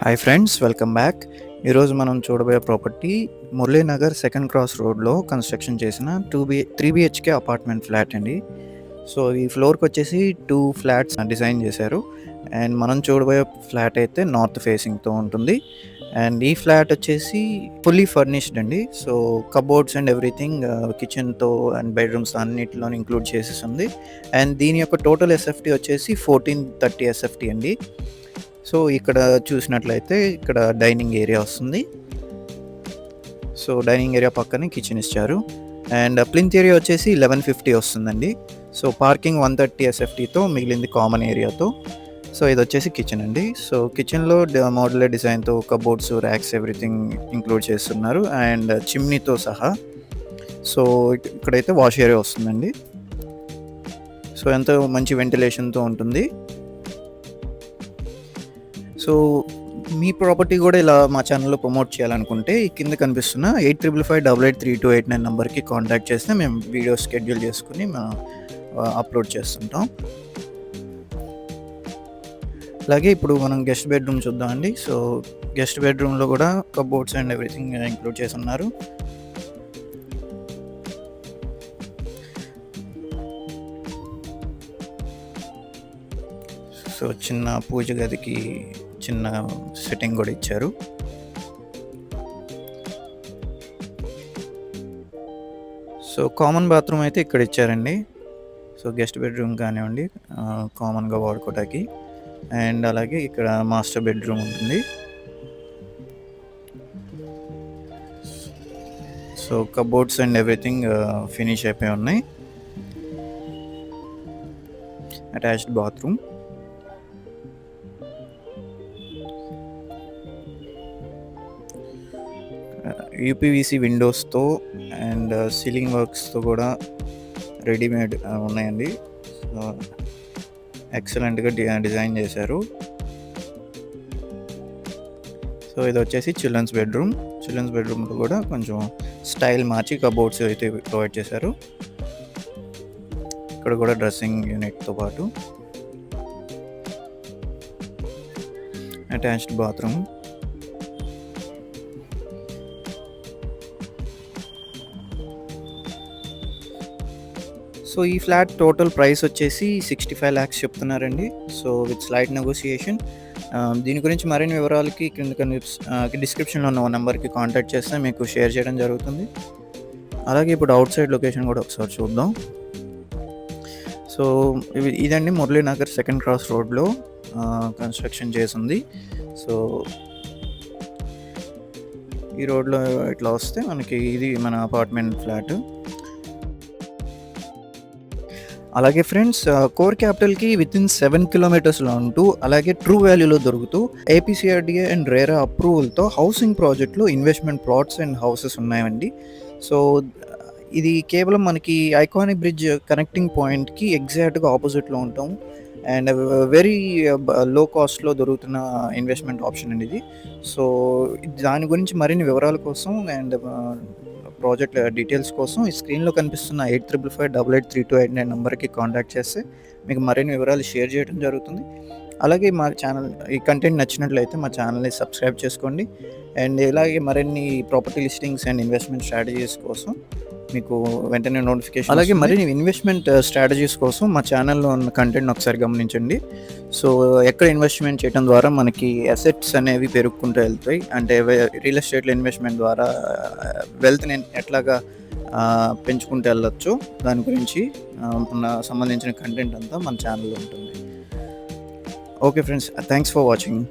Hi friends, welcome back. ఈరోజు మనం చూడబోయే ప్రాపర్టీ మురళీనగర్ సెకండ్ క్రాస్ రోడ్లో కన్స్ట్రక్షన్ చేసిన 3 బిహెచ్కే అపార్ట్మెంట్ ఫ్లాట్ అండి. సో ఈ ఫ్లోర్కి వచ్చేసి 2 ఫ్లాట్స్ డిజైన్ చేశారు. అండ్ మనం చూడబోయే ఫ్లాట్ అయితే నార్త్ ఫేసింగ్తో ఉంటుంది. అండ్ ఈ ఫ్లాట్ వచ్చేసి ఫుల్లీ ఫర్నిష్డ్ అండి. సో కబోర్డ్స్ అండ్ ఎవ్రీథింగ్ కిచెన్తో అండ్ బెడ్రూమ్స్ అన్నిటిలో ఇంక్లూడ్ చేసేసింది. అండ్ దీని యొక్క టోటల్ ఎస్ఎఫ్టీ వచ్చేసి 1430 ఎస్ఎఫ్టీ అండి. సో ఇక్కడ చూసినట్లయితే ఇక్కడ డైనింగ్ ఏరియా వస్తుంది. సో డైనింగ్ ఏరియా పక్కనే కిచెన్ ఇచ్చారు. అండ్ ప్లింత్ ఏరియా వచ్చేసి 1150 వస్తుందండి. సో పార్కింగ్ 130 ఎస్ఎఫ్టీతో మిగిలింది కామన్ ఏరియాతో. సో ఇది వచ్చేసి కిచెన్ అండి. సో కిచెన్లో మోడ్యులర్ డిజైన్తో కబోర్డ్స్, ర్యాక్స్ ఎవ్రీథింగ్ ఇంక్లూడ్ చేస్తున్నారు అండ్ చిమ్నీతో సహా. సో ఇక్కడైతే వాష్ ఏరియా వస్తుందండి. సో ఎంతో మంచి వెంటిలేషన్తో ఉంటుంది. సో మీ ప్రాపర్టీ కూడా ఇలా మా ఛానల్లో ప్రమోట్ చేయాలనుకుంటే ఈ కింద కనిపిస్తున్న 8555883289 నెంబర్కి కాంటాక్ట్ చేస్తే మేము వీడియో షెడ్యూల్ చేసుకుని అప్లోడ్ చేస్తుంటాం. అలాగే ఇప్పుడు మనం గెస్ట్ బెడ్రూమ్ చూద్దామండి. సో గెస్ట్ బెడ్రూమ్లో కూడా కబోర్డ్స్ అండ్ ఎవ్రీథింగ్ ఇంక్లూడ్ చేసి ఉన్నారు. సో చిన్న పూజ గదికి చిన్న సెట్టింగ్ కూడా ఇచ్చారు. సో కామన్ బాత్రూమ్ అయితే ఇక్కడ ఇచ్చారండి. సో గెస్ట్ బెడ్రూమ్ కానివ్వండి, కామన్గా వాడుకోవడానికి. అండ్ అలాగే ఇక్కడ మాస్టర్ బెడ్రూమ్ ఉంటుంది. So cupboards and everything finish అయిపోయి ఉన్నాయి. Attached bathroom. యూపీవీసీ విండోస్తో అండ్ సీలింగ్ వర్క్స్తో కూడా రెడీమేడ్ ఉన్నాయండి. సో ఎక్సలెంట్గా డిజైన్ చేశారు. సో ఇది వచ్చేసి చిల్డ్రన్స్ బెడ్రూమ్లో కూడా కొంచెం స్టైల్ మార్చి కబోర్డ్స్ అయితే ప్రొవైడ్ చేశారు. ఇక్కడ కూడా డ్రెస్సింగ్ యూనిట్తో పాటు అటాచ్డ్ బాత్రూమ్. సో ఈ ఫ్లాట్ టోటల్ ప్రైస్ వచ్చేసి 65 lakhs చెప్తున్నారండి. So with slight negotiation. దీని గురించి మరిన్ని వివరాలకి డిస్క్రిప్షన్లో ఉన్న నెంబర్కి కాంటాక్ట్ చేస్తే మీకు షేర్ చేయడం జరుగుతుంది. అలాగే ఇప్పుడు అవుట్ సైడ్ లొకేషన్ కూడా ఒకసారి చూద్దాం. సో ఇదండి మురళీనగర్ సెకండ్ క్రాస్ రోడ్లో కన్స్ట్రక్షన్ చేసింది. సో ఈ రోడ్లో ఇట్లా వస్తే మనకి ఇది మన అపార్ట్మెంట్ ఫ్లాట్. అలాగే ఫ్రెండ్స్, కోర్ క్యాపిటల్కి వితిన్ 7 kilometers ఉంటూ అలాగే ట్రూ వాల్యూలో దొరుకుతూ ఏపీసీఆర్డీఏ అండ్ రేరా అప్రూవల్తో హౌసింగ్ ప్రాజెక్ట్లో ఇన్వెస్ట్మెంట్ ప్లాట్స్ అండ్ హౌసెస్ ఉన్నాయండి. సో ఇది కేవలం మనకి ఐకానిక్ బ్రిడ్జ్ కనెక్టింగ్ పాయింట్కి ఎగ్జాక్ట్గా ఆపోజిట్లో ఉంటాం. అండ్ వెరీ లో కాస్ట్లో దొరుకుతున్న ఇన్వెస్ట్మెంట్ ఆప్షన్ అండి ఇది. సో దాని గురించి మరిన్ని వివరాల కోసం అండ్ ప్రాజెక్ట్ డీటెయిల్స్ కోసం ఈ స్క్రీన్లో కనిపిస్తున్న 8555883289 నెంబర్కి కాంటాక్ట్ చేస్తే మీకు మరిన్ని వివరాలు షేర్ చేయడం జరుగుతుంది. అలాగే మా ఛానల్ ఈ కంటెంట్ నచ్చినట్లయితే మా ఛానల్ని సబ్స్క్రైబ్ చేసుకోండి. అండ్ ఇలాగే మరిన్ని property listings and investment strategies కోసం మీకు వెంటనే నోటిఫికేషన్. అలాగే మరిన్ని ఇన్వెస్ట్మెంట్ స్ట్రాటజీస్ కోసం మా ఛానల్లో ఉన్న కంటెంట్ ఒకసారి గమనించండి. సో ఎక్కడ ఇన్వెస్ట్మెంట్ చేయడం ద్వారా మనకి అసెట్స్ అనేవి పెరుగుకుంటూ వెళ్తాయి, అంటే రియల్ ఎస్టేట్లో ఇన్వెస్ట్మెంట్ ద్వారా వెల్త్ని ఎట్లాగా పెంచుకుంటూ వెళ్ళొచ్చు, దాని గురించి సంబంధించిన కంటెంట్ అంతా మన ఛానల్లో ఉంటుంది. Okay friends, thanks for watching.